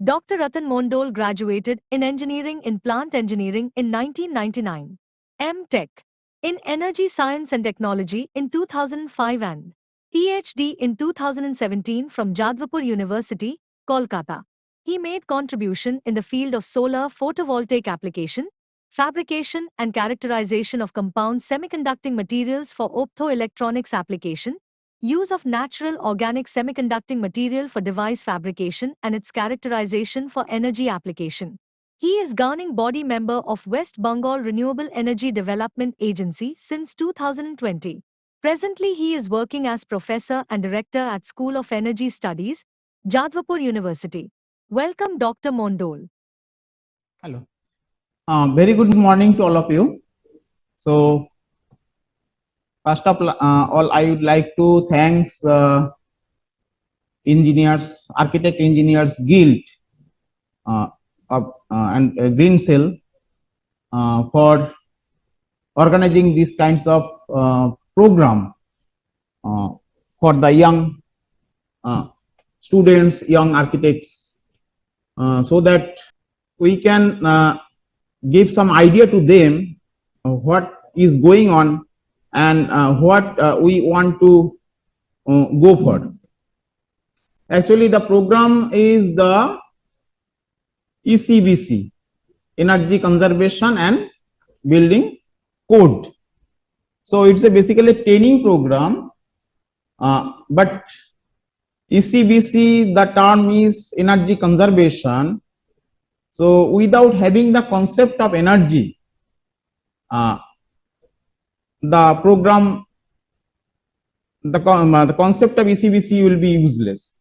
Dr. Ratan Mandal graduated in engineering in plant engineering in 1999, M.Tech in energy science and technology in 2005 and PhD in 2017 from Jadavpur University, Kolkata. He made contribution in the field of solar photovoltaic application, fabrication and characterization of compound semiconducting materials for optoelectronics application, use of natural organic semiconducting material for device fabrication and its characterization for energy application. He is governing body member of West Bengal Renewable Energy Development Agency since 2020. Presently he is working as professor and director at School of Energy Studies, Jadavpur University. Welcome Dr. Mandal. Hello. Very good morning to all of you. So, first of all, I would like to thank Architect Engineers Guild and Green Cell for organizing these kinds of program for the young students, young architects, so that we can give some idea to them what is going on and what we want to go for. Actually, the program is the ECBC, Energy Conservation and Building Code. So it's basically a training program, but ECBC, the term is energy conservation. So without having the concept of energy, the program, the concept of ECBC will be useless.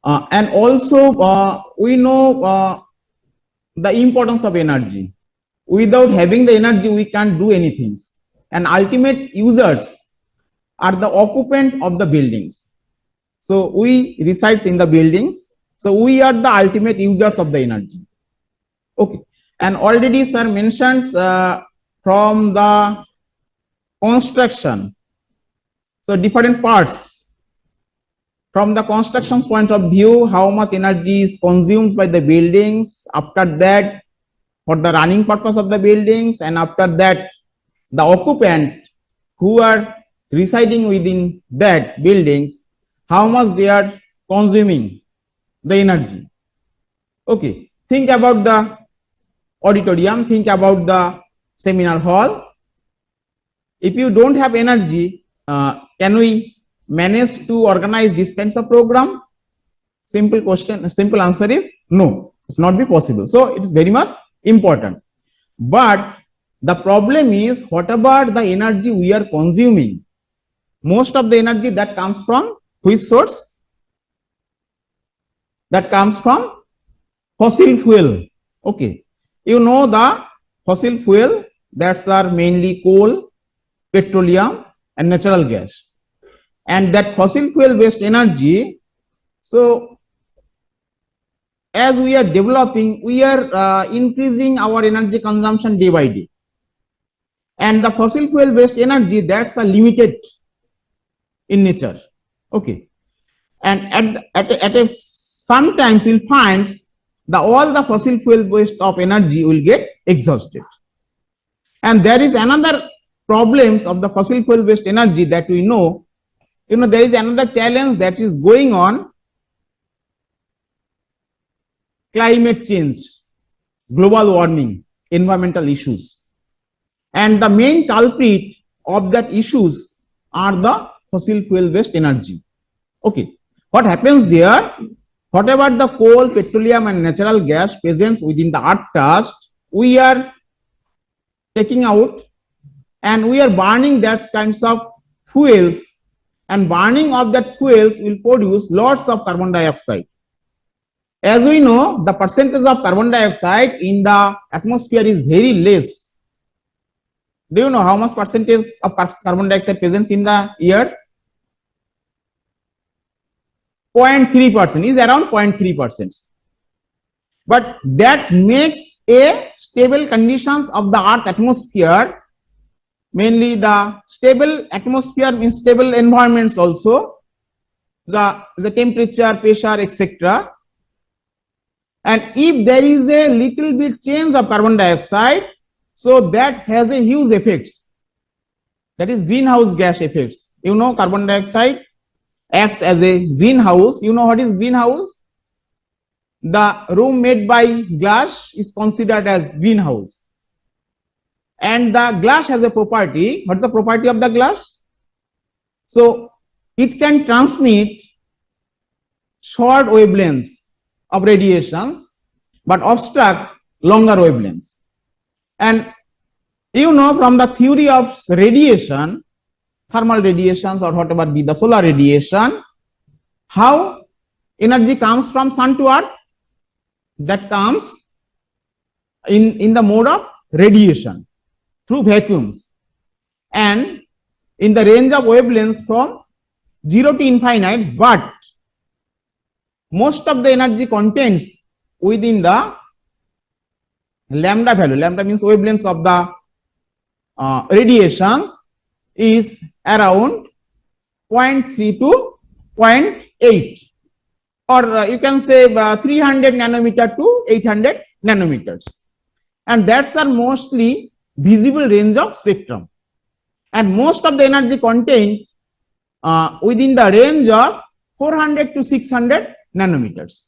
And also we know the importance of energy. Without having the energy, we can't do anything. And ultimate users are the occupant of the buildings. So we reside in the buildings. So we are the ultimate users of the energy. Okay. And already sir mentions from the construction. So different parts. From the construction's point of view, how much energy is consumed by the buildings. After that, for the running purpose of the buildings, and after that, the occupant who are residing within that buildings, how much they are consuming the energy. Okay, think about the auditorium, think about the seminar hall. If you don't have energy, can we manage to organize this kinds of program? Simple question, simple answer is no, it's not be possible. So it is very much important. But the problem is, whatever the energy we are consuming, most of the energy that comes from which source? That comes from fossil fuel. Okay, you know the fossil fuel, that's are mainly coal, petroleum and natural gas. And that fossil fuel based energy, so as we are developing, we are increasing our energy consumption day by day. And the fossil fuel based energy, that's a limited in nature. Okay, and at sometimes you'll find the all the fossil fuel based of energy will get exhausted. And there is another problems of the fossil fuel based energy that we know. You know, there is another challenge that is going on: climate change, global warming, environmental issues. And the main culprit of that issues are the fossil fuel based energy. Okay, what happens there? Whatever the coal, petroleum and natural gas present within the earth crust, we are taking out and we are burning that kinds of fuels, and burning of that fuels will produce lots of carbon dioxide. As we know, the percentage of carbon dioxide in the atmosphere is very less. Do you know how much percentage of carbon dioxide presence in the air? 0.3% is around 0.3%. But that makes a stable conditions of the earth atmosphere, mainly the stable atmosphere means stable environments also, the temperature, pressure, etc. And if there is a little bit change of carbon dioxide, so that has a huge effects. That is greenhouse gas effects. You know, carbon dioxide acts as a greenhouse. You know what is greenhouse? The room made by glass is considered as greenhouse. And the glass has a property. What's the property of the glass? So it can transmit short wavelengths of radiations but obstruct longer wavelengths. And you know, from the theory of radiation, thermal radiations or whatever be the solar radiation, how energy comes from sun to earth? That comes in the mode of radiation through vacuums, and in the range of wavelengths from 0 to infinite, but most of the energy contains within the lambda value. Lambda means wavelengths of the radiations is around 0.3 to 0.8, or you can say 300 nanometer to 800 nanometers, and that's are mostly visible range of spectrum, and most of the energy contained within the range of 400 to 600 nanometers.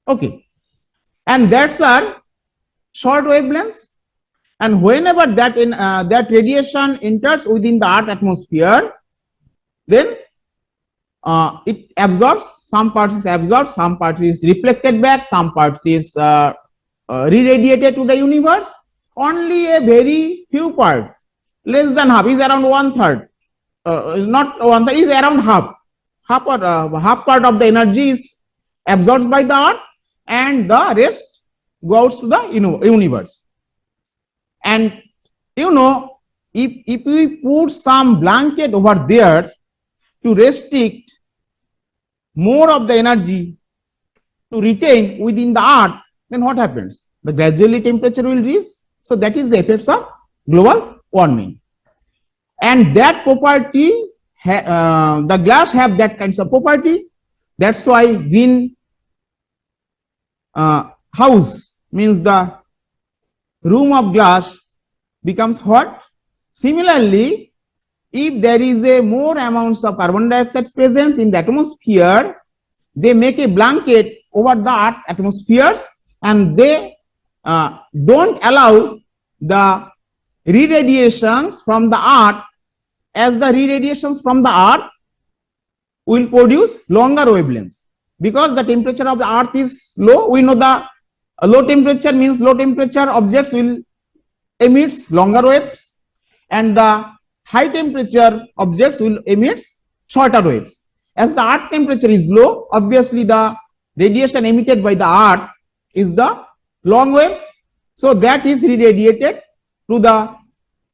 Okay, and that's are short wavelengths, and whenever that radiation enters within the earth atmosphere, then it absorbs, some parts is absorbed, some parts is reflected back, some parts is re-radiated to the universe. Only a very few part, less than half, is around one third, not one third, is around half part of the energy is absorbed by the earth, and the rest goes to the universe. And you know, if we put some blanket over there to restrict more of the energy to retain within the earth, then what happens? The gradually temperature will rise. So that is the effects of global warming, and that property, the glass have that kinds of property. That's why green house means the room of glass becomes hot. Similarly, if there is a more amounts of carbon dioxide presence in the atmosphere, they make a blanket over the earth atmospheres, and they don't allow the re-radiations from the earth, as the re-radiations from the earth will produce longer wavelengths, because the temperature of the earth is low. We know the low temperature means low temperature objects will emit longer waves, and the high temperature objects will emit shorter waves. As the earth temperature is low, obviously the radiation emitted by the earth is the long waves, so that is re-radiated to the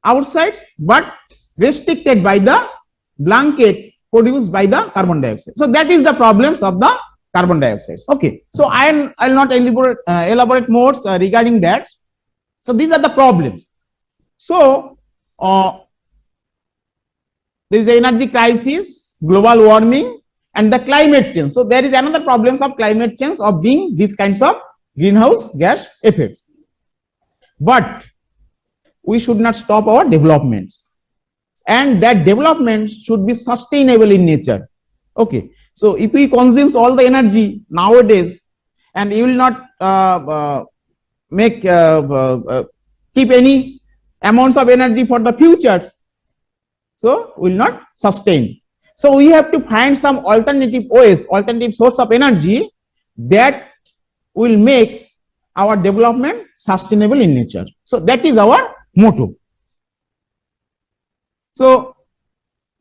outsides, but restricted by the blanket produced by the carbon dioxide. So that is the problems of the carbon dioxide. Okay, so I'll not elaborate more regarding that. So these are the problems. So there is the energy crisis, global warming, and the climate change. So there is another problems of climate change of being these kinds of greenhouse gas effects. But we should not stop our developments, and that development should be sustainable in nature. Okay, so if we consume all the energy nowadays, and you will not keep any amounts of energy for the futures, so will not sustain. So we have to find some alternative ways, alternative source of energy that will make our development sustainable in nature. So that is our motto. So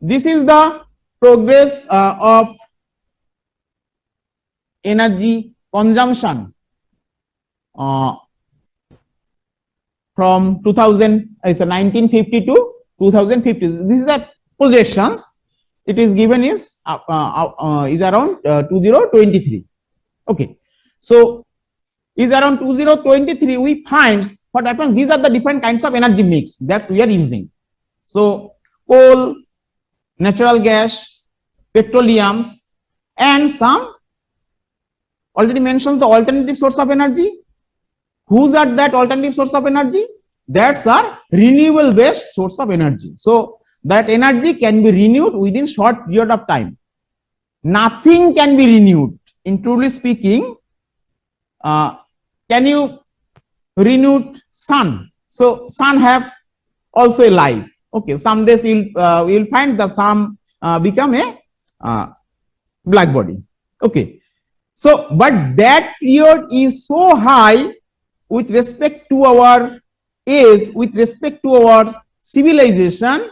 this is the progress of energy consumption from 1950 to 2050. This is the projections. It is given is around 2023. Okay, so is around 2023. We find what happens. These are the different kinds of energy mix that we are using. So coal, natural gas, petroleums, and some already mentioned the alternative source of energy. Whose are that alternative source of energy? That's our renewable based source of energy. So that energy can be renewed within short period of time. Nothing can be renewed. In truly speaking, can you renew sun? So sun have also a life. Okay, some days you'll find the sun become a black body. Okay, so but that period is so high with respect to our age, with respect to our civilization.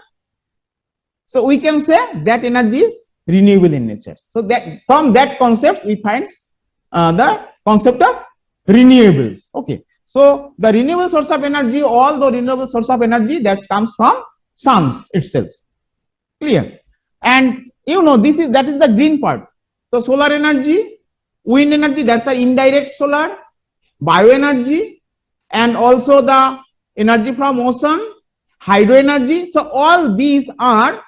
So we can say that energy is renewable in nature. So that from that concept we find the concept of renewables. Okay, so the renewable source of energy, all the renewable source of energy that comes from suns itself. Clear? And you know that is the green part. So solar energy, wind energy, that's the indirect solar, bioenergy, and also the energy from ocean, hydro energy. So all these are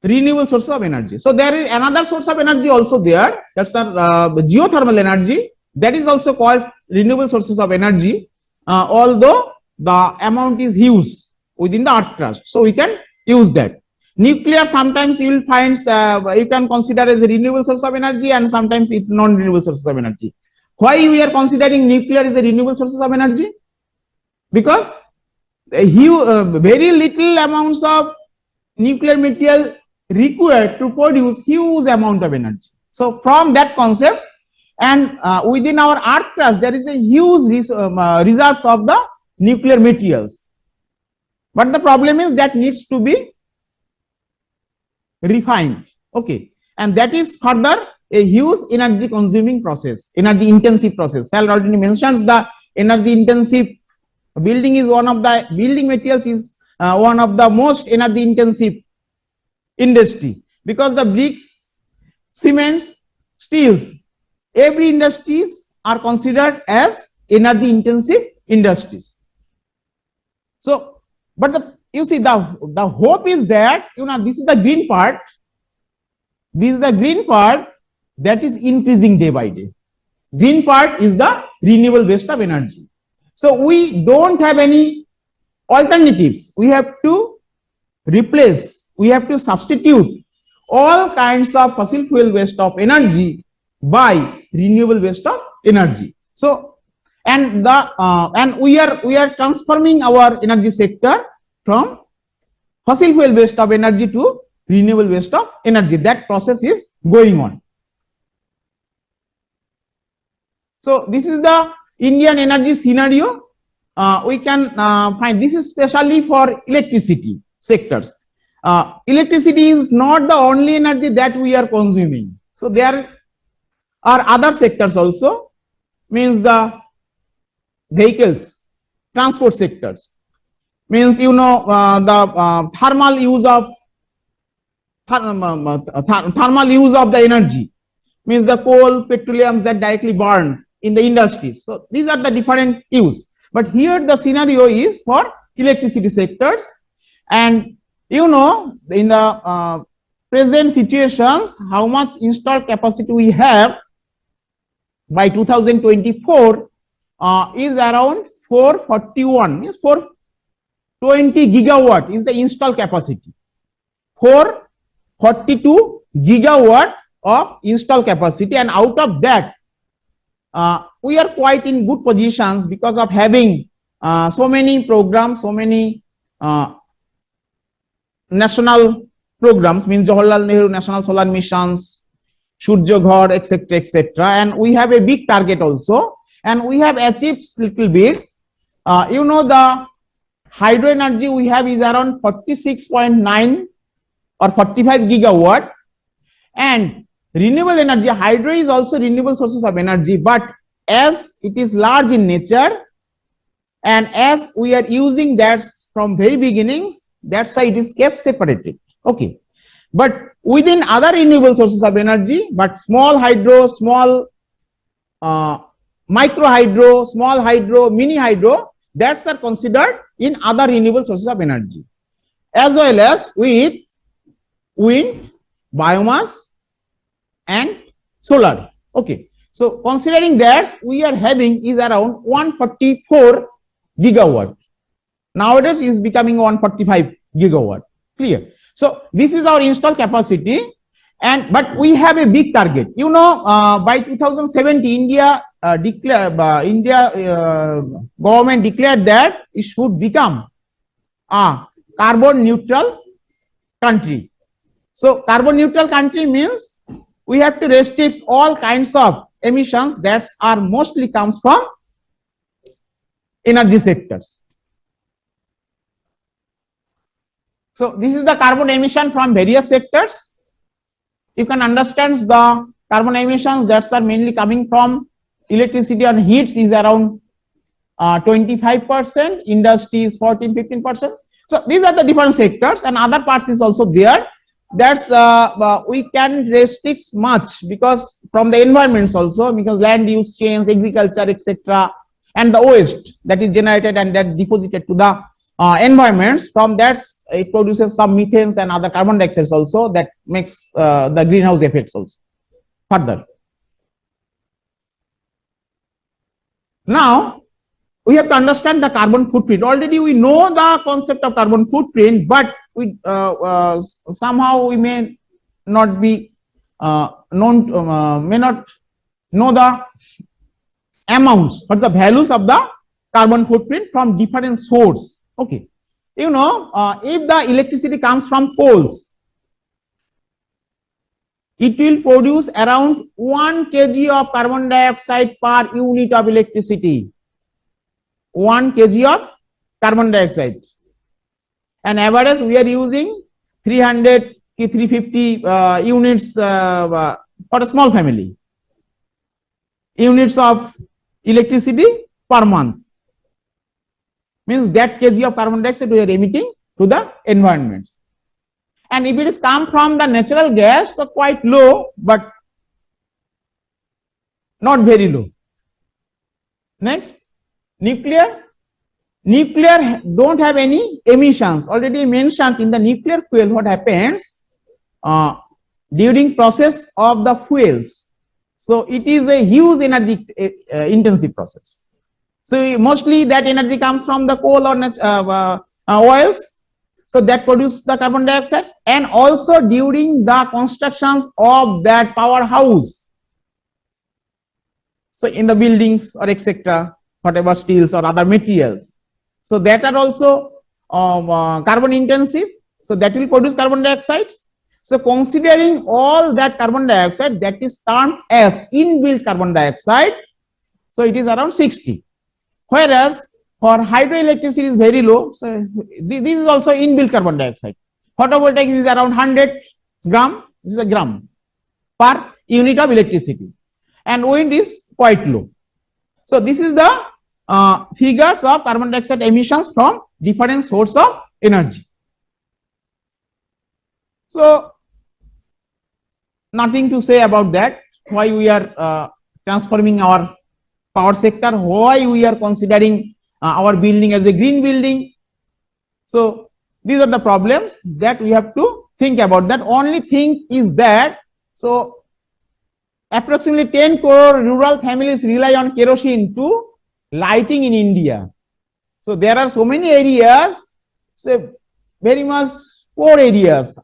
renewable sources of energy. So there is another source of energy also there. That's the geothermal energy. That is also called renewable sources of energy. Although the amount is huge within the earth crust, so we can use that. Nuclear sometimes you will find you can consider as a renewable source of energy, and sometimes it's non-renewable sources of energy. Why we are considering nuclear as a renewable sources of energy? Because very little amounts of nuclear material required to produce huge amount of energy. So from that concept, and within our earth crust there is a huge reserves of the nuclear materials. But the problem is that needs to be refined. Okay, and that is further a huge energy consuming process, energy intensive process. Sal already mentions the energy intensive building is one of the building materials is one of the most energy intensive industry, because the bricks, cements, steels, every industries are considered as energy intensive industries. So, but you see the hope is that this is the green part. This is the green part that is increasing day by day. Green part is the renewable waste of energy. So we don't have any alternatives. We have to replace, we have to substitute all kinds of fossil fuel waste of energy by renewable waste of energy. So and we are transforming our energy sector from fossil fuel waste of energy to renewable waste of energy. That process is going on. So this is the Indian energy scenario. We can find this is especially for electricity sectors. Electricity is not the only energy that we are consuming. So there are other sectors also, means the vehicles, transport sectors, means the thermal use of the energy, means the coal, petroleums that directly burn in the industries. So these are the different use. But here the scenario is for electricity sectors, and in the present situations, how much installed capacity we have by 2024 is around 441, means 420 gigawatt is the installed capacity. 442 gigawatt of installed capacity, and out of that we are quite in good positions because of having so many programs, so many national programs, means Jawaharlal Nehru National Solar Missions, Surya Ghar, etc., etc., and we have a big target also, and we have achieved little bits. The hydro energy we have is around 46.9 or 45 gigawatt, and renewable energy, hydro is also renewable sources of energy, but as it is large in nature and as we are using that from very beginning, that's why it is kept separated. Okay, but within other renewable sources of energy, but small hydro, small micro hydro, small hydro, mini hydro, that's are considered in other renewable sources of energy, as well as with wind, biomass and solar. Okay, so considering that, we are having is around 144 gigawatt. Nowadays is becoming 145 gigawatt. Clear? So this is our installed capacity, and but we have a big target. You know, by 2070, India government declared that it should become a carbon neutral country. So carbon neutral country means we have to restrict all kinds of emissions that are mostly comes from energy sectors. So this is the carbon emission from various sectors. You can understand the carbon emissions that are mainly coming from electricity and heats is around 25%, industry is 14-15%. So these are the different sectors, and other parts is also there. That's we can restrict much because from the environments also, because land use change, agriculture, etc., and the waste that is generated and that deposited to the environments, from that it produces some methanes and other carbon dioxides also that makes the greenhouse effects also further. Now we have to understand the carbon footprint. Already we know the concept of carbon footprint, but we somehow we may not be may not know the amounts, but the values of the carbon footprint from different source. Okay, you know, if the electricity comes from coals, it will produce around 1 kg of carbon dioxide per unit of electricity. 1 kg of carbon dioxide. And average we are using 300 to 350 units for a small family. Units of electricity per month. Means that kg of carbon dioxide we are emitting to the environment. And if it is come from the natural gas, so quite low, but not very low. Next, nuclear. Nuclear don't have any emissions. Already mentioned in the nuclear fuel what happens during process of the fuels. So it is a huge energy intensive process. So mostly that energy comes from the coal or oils. So that produces the carbon dioxide, and also during the constructions of that powerhouse. So in the buildings or etc., whatever steels or other materials. So that are also carbon intensive. So that will produce carbon dioxide. So considering all that carbon dioxide, that is termed as inbuilt carbon dioxide. So it is around 60. Whereas for hydroelectricity is very low. So this is also inbuilt carbon dioxide. Photovoltaic is around 100 gram. This is a gram per unit of electricity. And wind is quite low. So this is the figures of carbon dioxide emissions from different source of energy. So nothing to say about that. Why we are transforming our power sector, why we are considering our building as a green building. So these are the problems that we have to think about. That only thing is that, so approximately 10 crore rural families rely on kerosene to lighting in India. So there are so many areas, say very much poor areas,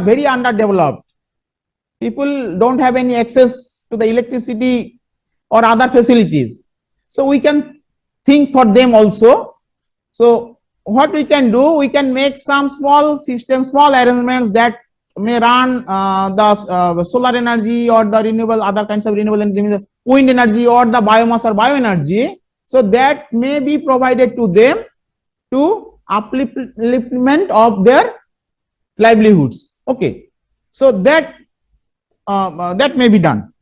very underdeveloped. People don't have any access to the electricity or other facilities. So we can think for them also. So what we can do, we can make some small systems, small arrangements that may run the solar energy or the renewable, other kinds of renewable energy, wind energy or the biomass or bioenergy. So that may be provided to them to upliftment of their livelihoods. Okay. So that that may be done.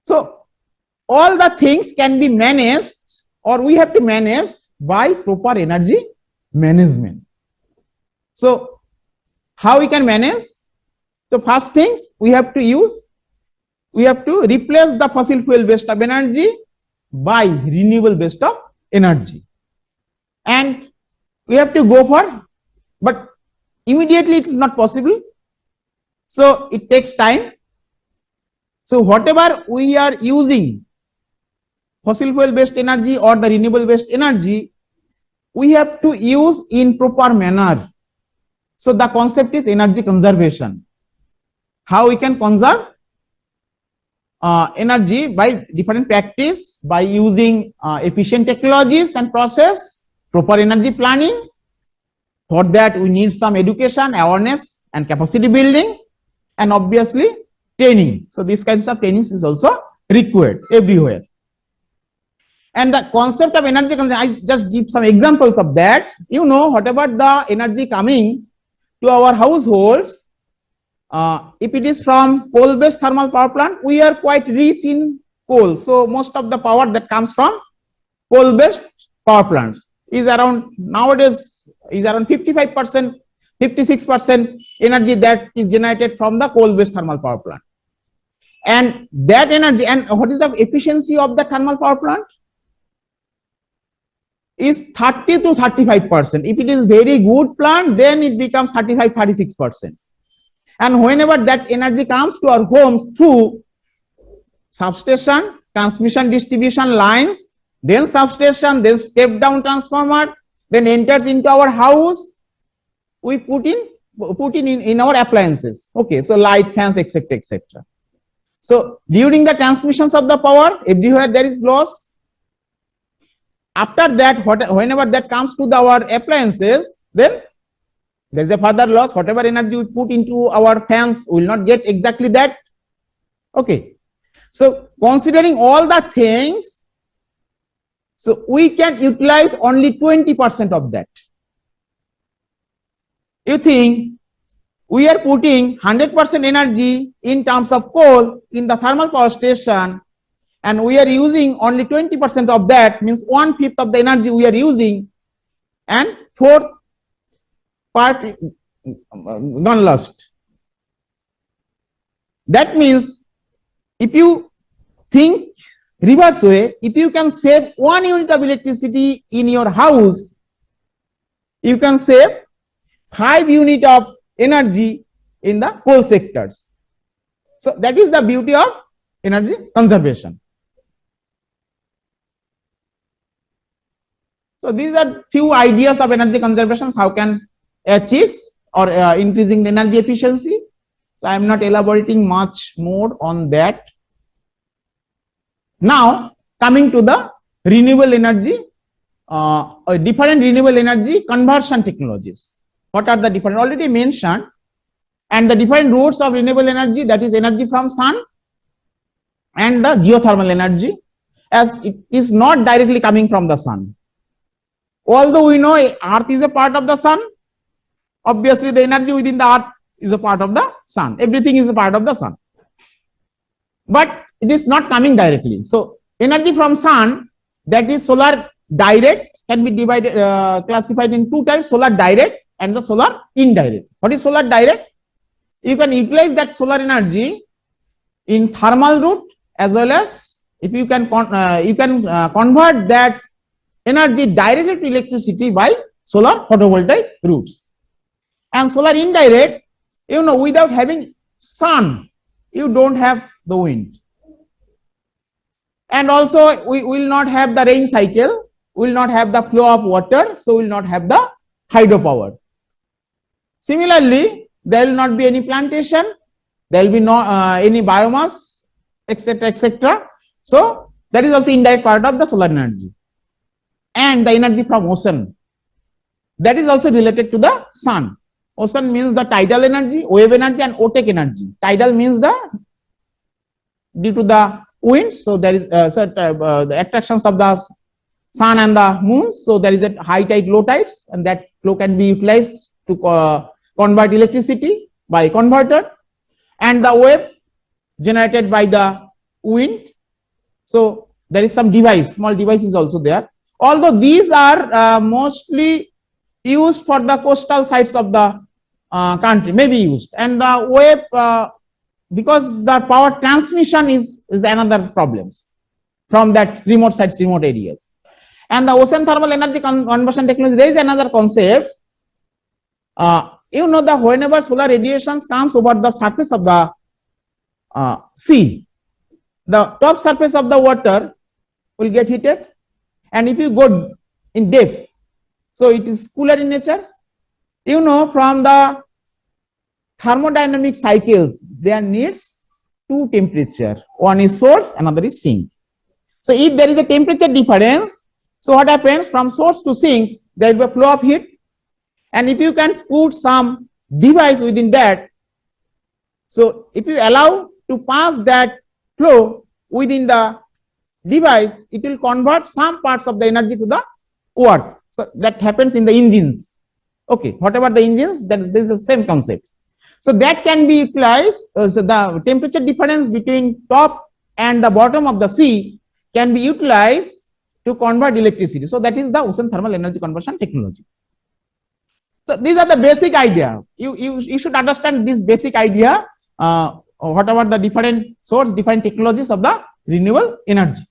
So all the things can be managed, or we have to manage by proper energy management. So how we can manage? So first things we have to replace the fossil fuel based of energy by renewable based of energy, and we have to go for, but immediately it is not possible, so it takes time. So whatever we are using, fossil fuel based energy or the renewable based energy, we have to use in proper manner. So the concept is energy conservation. How we can conserve energy? By different practice, by using efficient technologies and process, proper energy planning. For that we need some education, awareness and capacity building, and obviously training. So these kinds of trainings is also required everywhere. And the concept of energy conservation, I just give some examples of that. You know, whatever the energy coming to our households, if it is from coal based thermal power plant, we are quite rich in coal. So most of the power that comes from coal based power plants is around, nowadays is around 55%, 56% energy that is generated from the coal based thermal power plant. And that energy, and what is the efficiency of the thermal power plant? Is 30 to 35%. If it is very good plant, then it becomes 35, 36%. And whenever that energy comes to our homes through substation, transmission distribution lines, then substation, then step down transformer, then enters into our house, we put in our appliances. Okay, so light, fans, etc., etc. So during the transmissions of the power, everywhere there is loss. After that, whenever that comes to our appliances, then there is a further loss. Whatever energy we put into our fans, we will not get exactly that. Okay. So considering all the things, so we can utilize only 20% of that. You think we are putting 100% energy in terms of coal in the thermal power station, and we are using only 20% of that, means 1/5 of the energy we are using, and 4th part gone lost. That means if you think reverse way, if you can save 1 unit of electricity in your house, you can save 5 unit of energy in the coal sectors. So that is the beauty of energy conservation. So these are few ideas of energy conservation, how can achieve or increasing the energy efficiency. So I am not elaborating much more on that. Now coming to the renewable energy, different renewable energy conversion technologies. What are the different? Already mentioned, and the different routes of renewable energy, that is energy from sun and the geothermal energy, as it is not directly coming from the sun. Although we know earth is a part of the sun, obviously the energy within the earth is a part of the sun. Everything is a part of the sun. But it is not coming directly. So energy from sun, that is solar direct, can be divided, classified in two types: solar direct and the solar indirect. What is solar direct? You can utilize that solar energy in thermal route, as well as if you can convert that energy directly to electricity by solar photovoltaic routes. And solar indirect, you know, without having sun, you don't have the wind. And also we will not have the rain cycle, we will not have the flow of water, so we will not have the hydropower. Similarly, there will not be any plantation, there will be no any biomass, etc., etc. So that is also indirect part of the solar energy. And the energy from ocean, that is also related to the sun. Ocean means the tidal energy, wave energy, and otic energy. Tidal means the due to the wind, so there is the attractions of the sun and the moon, so there is a high tide, low tides, and that flow can be utilized to convert electricity. by converter, and the wave generated by the wind. So there is some device, small device is also there. Although these are mostly used for the coastal sides of the country, may be used, and the wave because the power transmission is another problems from that remote sites, remote areas. And the ocean thermal energy conversion technology, there is another concept. You know that whenever solar radiations comes over the surface of the sea, the top surface of the water will get heated, and if you go in depth, so it is cooler in nature. You know, from the thermodynamic cycles, there needs two temperature. One is source, another is sink. So if there is a temperature difference, so what happens, from source to sinks, there will be a flow of heat, and if you can put some device within that, so if you allow to pass that flow within the device, it will convert some parts of the energy to the work. So that happens in the engines. Okay, whatever the engines, that this is the same concept. So that can be utilized. So the temperature difference between top and the bottom of the sea can be utilized to convert electricity. So that is the ocean thermal energy conversion technology. So these are the basic idea. You should understand this basic idea. Whatever the different source, different technologies of the renewable energy.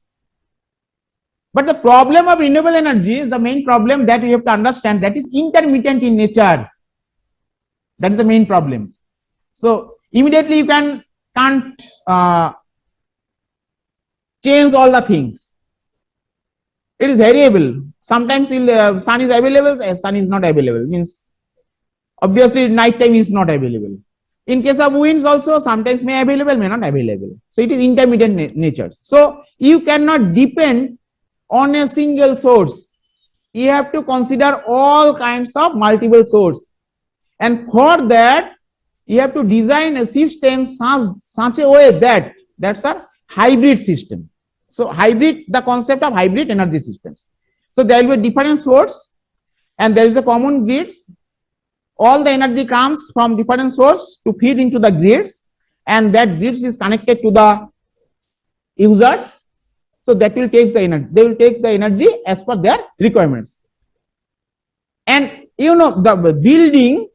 But the problem of renewable energy is the main problem that we have to understand, that is intermittent in nature. That is the main problem. So immediately you can't change all the things. It is variable. Sometimes sun is available, sun is not available. Means obviously night time is not available. In case of winds also, sometimes may available, may not available. So it is intermittent nature. So you cannot depend on a single source. You have to consider all kinds of multiple sources, and for that you have to design a system such a way that that's a hybrid system. So hybrid, the concept of hybrid energy systems. So there will be different source, and there is a common grids. All the energy comes from different source to feed into the grids, and that grids is connected to the users. So that will take the energy. They will take the energy as per their requirements. And you know, the building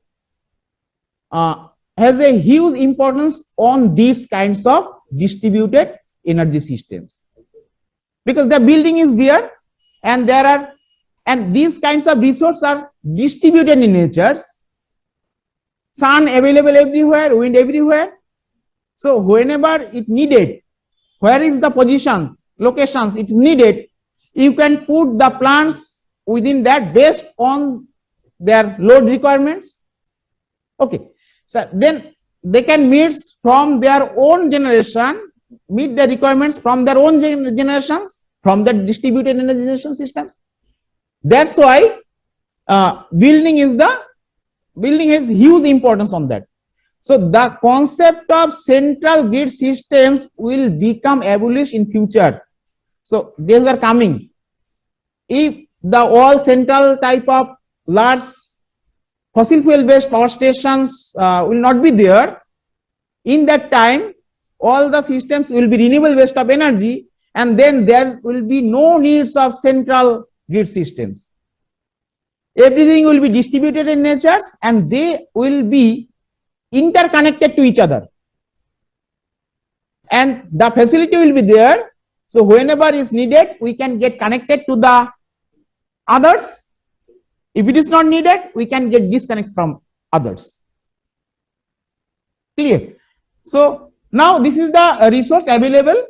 has a huge importance on these kinds of distributed energy systems, because the building is there, and these kinds of resources are distributed in nature. Sun available everywhere, wind everywhere. So whenever it needed, where is the positions, locations it is needed, you can put the plants within that based on their load requirements. Okay, so then they can meet from their own generation, meet the requirements from their own generations, from the distributed energy generation systems. That's why building has huge importance on that. So the concept of central grid systems will become abolished in future. So these are coming. If the all central type of large fossil fuel based power stations will not be there, in that time all the systems will be renewable based of energy, and then there will be no needs of central grid systems. Everything will be distributed in nature, and they will be interconnected to each other, and the facility will be there. So whenever is needed, we can get connected to the others. If it is not needed, we can get disconnect from others. Clear? So now this is the resource available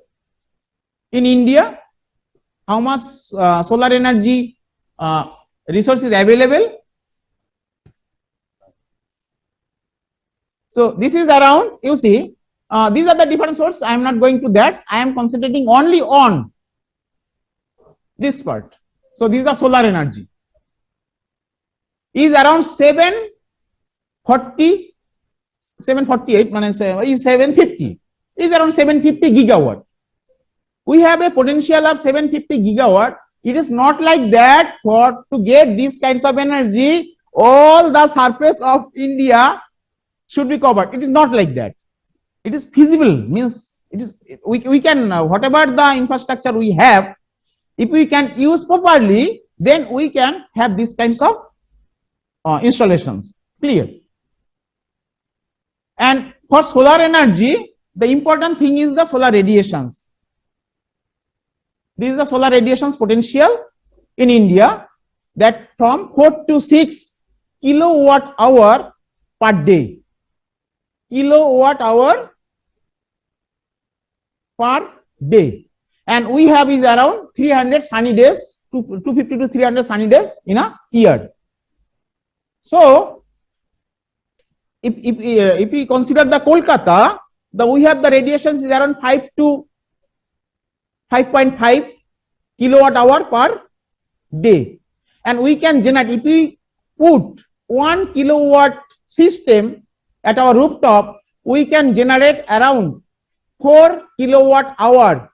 in India. How much solar energy resource is available? So this is around, you see, these are the different sources. I am not going to that. I am concentrating only on this part. So these are solar energy. Is around 748, is 750. Is around 750 gigawatt. We have a potential of 750 gigawatt. It is not like that. For to get these kinds of energy, all the surface of India should be covered. It is not like that. It is feasible, means it is, we can whatever the infrastructure we have, if we can use properly, then we can have these kinds of installations. Clear? And for solar energy, the important thing is the solar radiations. This is the solar radiations potential in India, that from 4 to 6 kilowatt hour per day. Kilowatt hour per day. And we have is around 300 sunny days, 250 to 300 sunny days in a year. So if we consider the Kolkata, we have the radiations is around 5 to 5.5 kilowatt hour per day, and we can generate, if we put 1 kilowatt system at our rooftop, we can generate around 4 kilowatt hour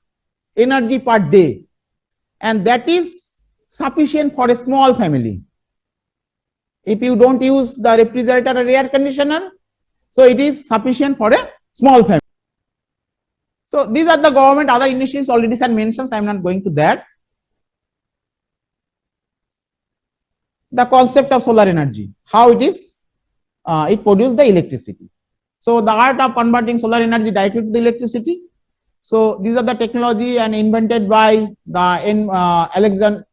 energy per day, and that is sufficient for a small family. If you don't use the refrigerator or air conditioner, so it is sufficient for a small family. So these are the government other initiatives already sir mentions, I am not going to that. The concept of solar energy, how it is, it produces the electricity. So the art of converting solar energy directly to the electricity. So these are the technology and invented by the Alexander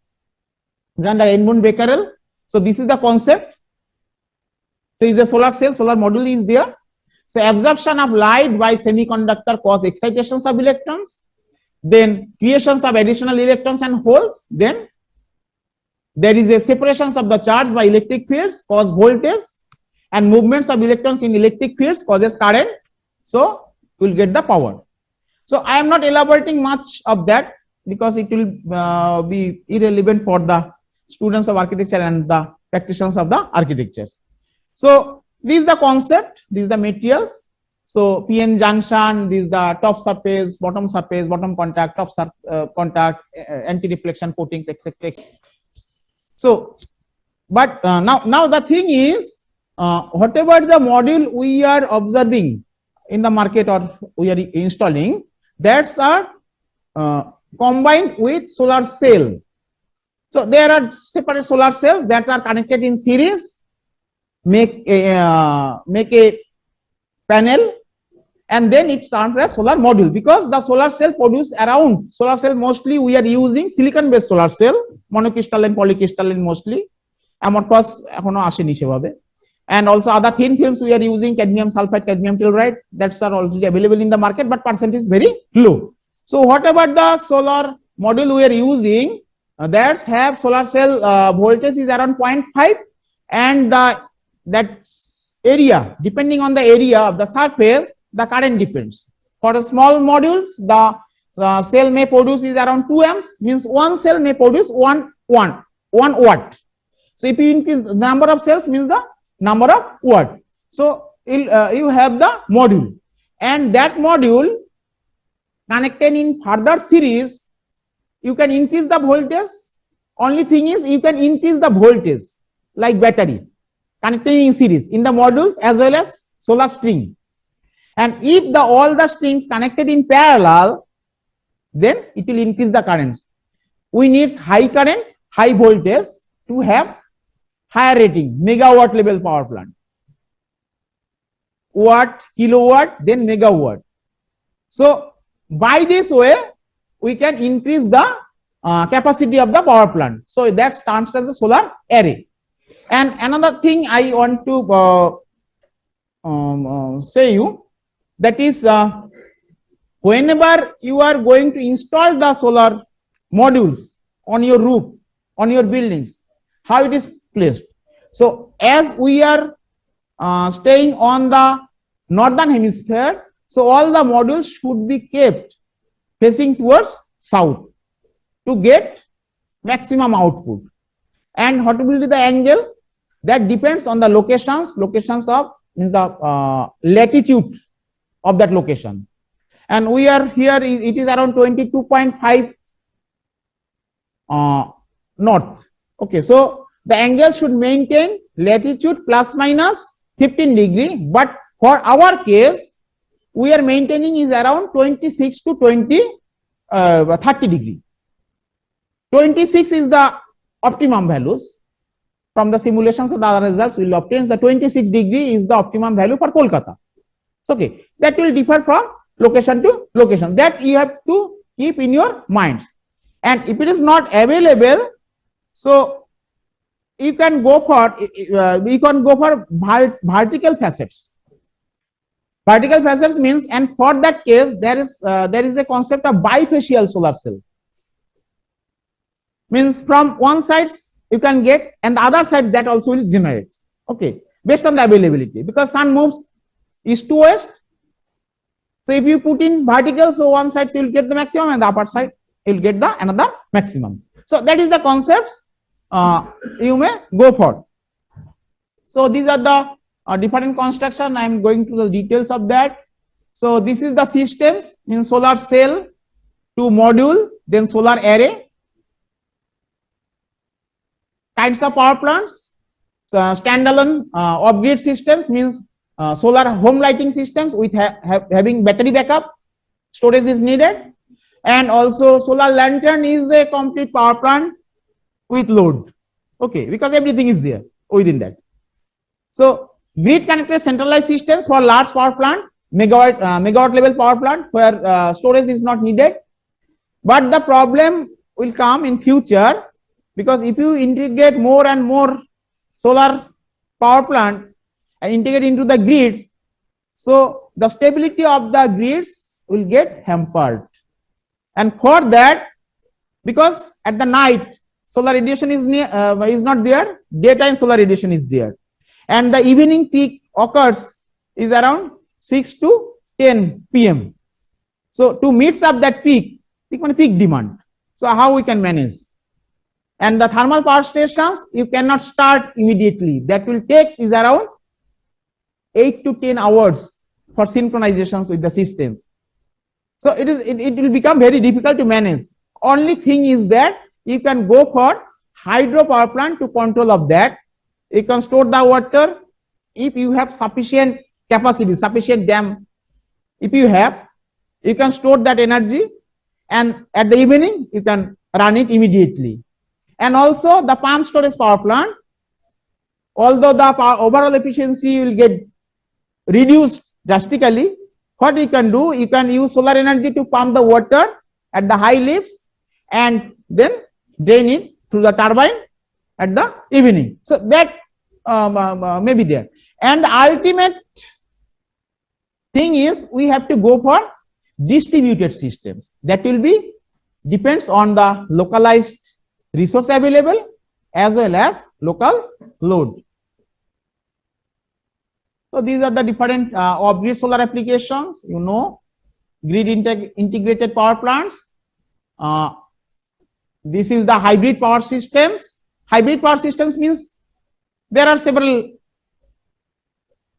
Edmund Becquerel. So this is the concept. So is the solar cell, solar module is there. So absorption of light by semiconductor cause excitations of electrons, then creations of additional electrons and holes, then there is a separations of the charge by electric fields cause voltage, and movements of electrons in electric fields causes current. So we will get the power. So I am not elaborating much of that because it will be irrelevant for the students of architecture and the practitioners of the architectures. So this is the concept, these are the materials. So PN junction, this is the top surface, bottom contact, top contact, anti-reflection coatings, etc. So, but now the thing is, whatever the module we are observing in the market or we are installing, that's are combined with solar cell. So there are separate solar cells that are connected in series, make a panel, and then it's turned as solar module, because the solar cell produce around, solar cell mostly we are using silicon based solar cell, monocrystalline, polycrystalline mostly, amorphous ekhono asheni sebabe, and also other thin films we are using cadmium sulfide, cadmium telluride, that's are already available in the market, but percentage is very low. So whatever the solar module we are using, that have solar cell voltage is around 0.5, and that area, depending on the area of the surface, the current depends. For the small modules, the cell may produce is around 2 amps, means one cell may produce 1 watt. So if you increase the number of cells, means the number of watt. So you have the module, and that module connected in further series, you can increase the voltage. Only thing is you can increase the voltage like battery connecting in series in the modules as well as solar string. And if all the strings connected in parallel, then it will increase the currents. We need high current, high voltage to have higher rating, megawatt level power plant. Watt, kilowatt, then megawatt. So by this way, we can increase the capacity of the power plant. So that stands as a solar array. And another thing I want to say you, that is whenever you are going to install the solar modules on your roof, on your buildings, how it is placed. So as we are staying on the northern hemisphere, so all the modules should be kept facing towards south to get maximum output. And what will be the angle? That depends on the locations of means the latitude of that location. And we are here, it is around 22.5 north. Okay, so the angle should maintain latitude plus minus 15 degree, but For our case, we are maintaining is around 26 to 30 degree. 26 is the optimum values. From the simulations of the other results we will obtain the 26 degree is the optimum value for Kolkata. Okay, that will differ from location to location. That you have to keep in your minds. And if it is not available, so you can go for vertical facets. Vertical facets means, and for that case there is a concept of bifacial solar cell. Means from one side you can get, and the other side that also will generate. Okay, based on the availability, because sun moves east to west. So if you put in vertical, so one side you will get the maximum, and the upper side you will get the another maximum. So that is the concepts you may go for. So these are the different construction. I am going to the details of that. So this is the systems, means solar cell to module, then solar array. Types of power plants. So standalone off-grid systems means solar home lighting systems with having battery backup, storage is needed, and also solar lantern is a complete power plant with load. Okay, because everything is there within that. So grid connected centralized systems for large power plant, megawatt level power plant where storage is not needed. But the problem will come in future, because if you integrate more and more solar power plant and integrate into the grids, so the stability of the grids will get hampered. And for that, because at the night solar radiation is not there, daytime solar radiation is there, and the evening peak occurs is around 6 to 10 p.m. So to meet up that peak demand, so how we can manage? And the thermal power stations you cannot start immediately. That will take is around 8 to 10 hours for synchronizations with the systems. So it will become very difficult to manage. Only thing is that you can go for hydro power plant to control of that. You can store the water if you have sufficient capacity, sufficient dam. If you have, you can store that energy, and at the evening you can run it immediately. And also the pump storage power plant, although the overall efficiency will get reduced drastically, what you can do, you can use solar energy to pump the water at the high lifts and then drain it through the turbine at the evening. So that may be there. And the ultimate thing is we have to go for distributed systems. That will be depends on the localized resource available as well as local load. So these are the different off-grid solar applications. You know, grid integrated power plants. This is the hybrid power systems. Hybrid power systems means there are several,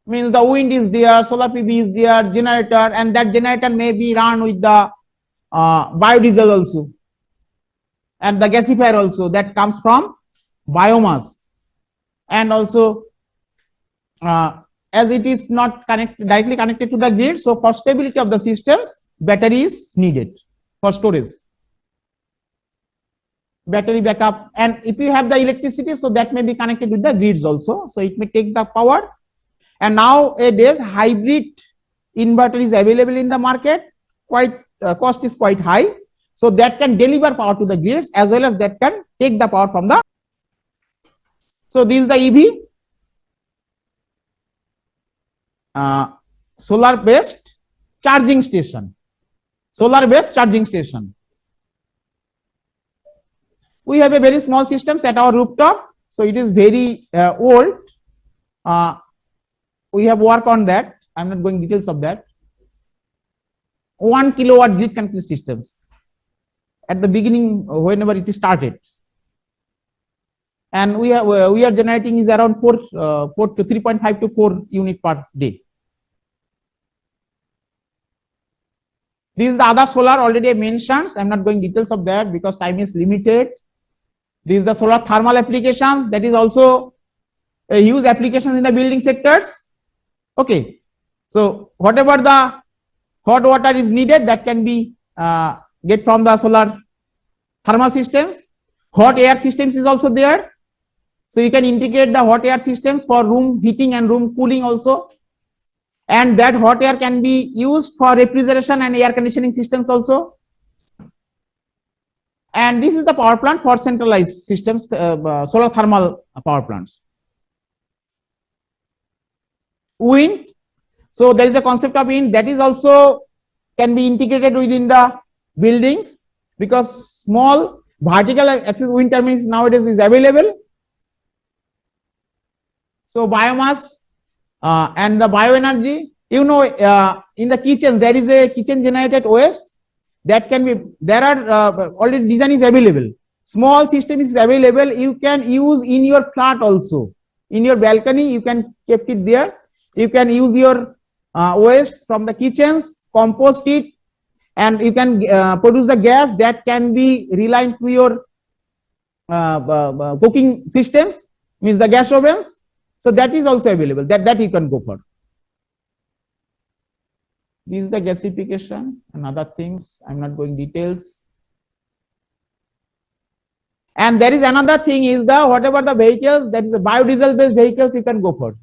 means the wind is there, solar PV is there, generator, and that generator may be run with the biodiesel also, and the gasifier also that comes from biomass. And also as it is not directly connected to the grid, so for stability of the systems, battery is needed for storage, battery backup. And if you have the electricity, so that may be connected with the grids also, so it may take the power. And nowadays hybrid inverter is available in the market, quite cost is quite high, so that can deliver power to the grids as well as that can take the power from the. So this is the EV, solar based charging station. Solar based charging station. We have a very small systems at our rooftop, so it is very old. We have worked on that. I am not going details of that. 1 kilowatt grid connected systems at the beginning whenever it is started, and we are generating is around 4 to 3.5 to 4 unit per day. This is the other solar already I mentioned. I am not going details of that because time is limited. This is the solar thermal applications, that is also a huge application in the building sectors. Okay, So whatever the hot water is needed, that can be get from the solar thermal systems. Hot air systems is also there. So you can integrate the hot air systems for room heating and room cooling also. And that hot air can be used for refrigeration and air conditioning systems also. And this is the power plant for centralized systems, solar thermal power plants. Wind. So there is a concept of wind that is also can be integrated within the buildings, because small vertical axis wind turbines nowadays is available. So biomass and the bioenergy, in the kitchen there is a kitchen generated waste that can be, there are already design is available, small system is available, you can use in your flat also, in your balcony you can keep it there, you can use your waste from the kitchens, compost it, and you can produce the gas that can be reliant to your cooking systems, means the gas ovens. So that is also available, that you can go for. This is the gasification and other things, I'm not going details. And there is another thing is the whatever the vehicles, that is a biodiesel based vehicles you can go for.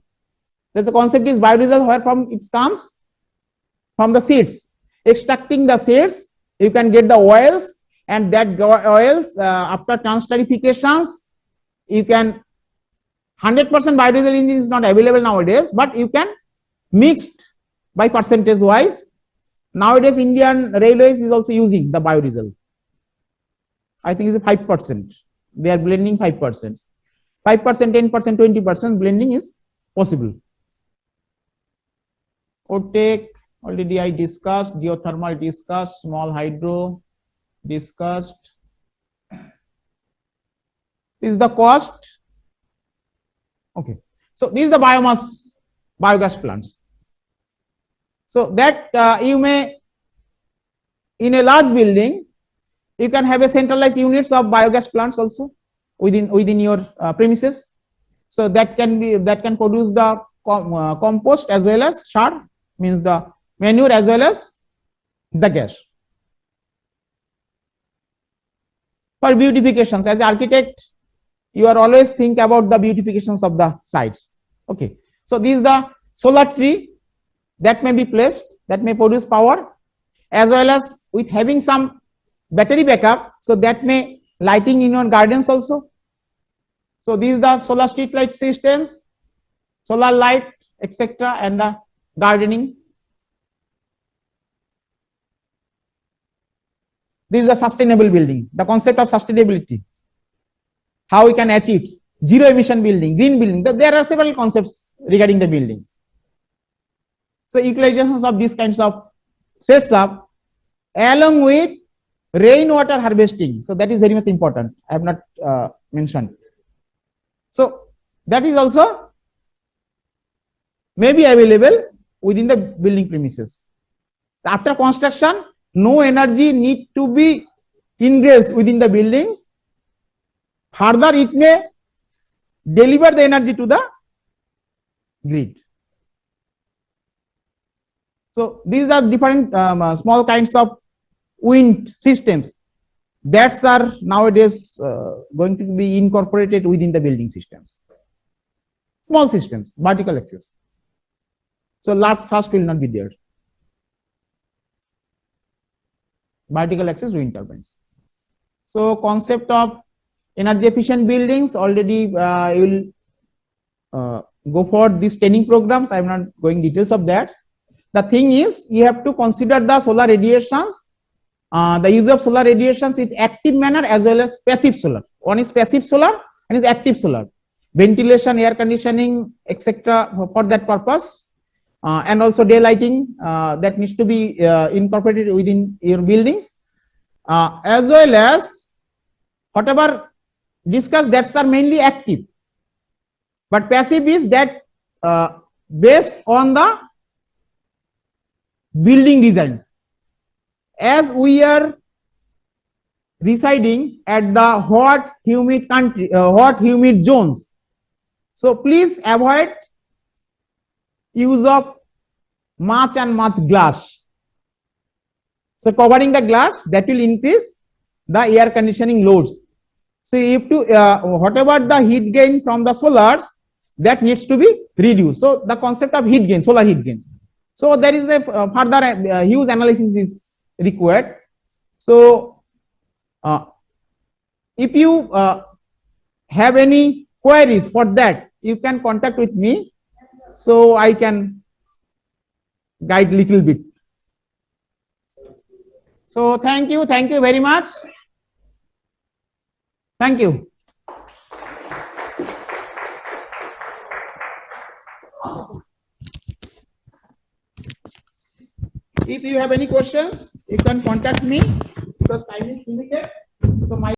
That the concept is biodiesel, where from it comes from the seeds. Extracting the seeds, you can get the oils, and that oils after transterifications, you can 100% biodiesel engine is not available nowadays, but you can mixed by percentage wise. Nowadays Indian Railways is also using the biodiesel. I think it's 5%. They are blending 5%. 5%, 10%, 20% blending is possible. OTEC already I discussed, geothermal discussed, small hydro discussed. This is the cost. Okay, so this is the biogas plants. So that you may, in a large building, you can have a centralized units of biogas plants also within your premises. So that can produce the compost as well as char, means the manure, as well as the gas. For beautifications, as an architect, you are always think about the beautifications of the sites. Okay, so this is the solar tree that may be placed, that may produce power, as well as with having some battery backup, so that may lighting in your gardens also. So these are the solar street light systems, solar light, etc., and the gardening. This is the sustainable building, the concept of sustainability, how we can achieve zero emission building, green building. There are several concepts regarding the buildings. So utilizations of these kinds of sets up, along with rainwater harvesting. So that is very much important, I have not mentioned. So that is also may be available within the building premises. After construction, no energy need to be ingressed within the buildings. Further, it may deliver the energy to the grid. So these are different small kinds of wind systems that are nowadays going to be incorporated within the building systems. Small systems, vertical axis. So large thrust will not be there. Vertical axis wind turbines. So concept of energy efficient buildings, already you will go for these training programs. I am not going details of that. The thing is, you have to consider the solar radiations, the use of solar radiations in active manner as well as passive solar. One is passive solar and is active solar. Ventilation, air conditioning, etc. for that purpose, and also daylighting that needs to be incorporated within your buildings, as well as whatever discussed, that are mainly active, but passive is that based on the building designs. As we are residing at the hot humid country, hot humid zones, so please avoid use of much and much glass. So covering the glass, that will increase the air conditioning loads. So if to whatever the heat gain from the solars, that needs to be reduced. So the concept of heat gain, solar heat gain. So there is a further huge analysis is required. So if you have any queries for that, you can contact with me, so I can guide little bit. So thank you very much. Thank you. If you have any questions, you can contact me because time is limited. So my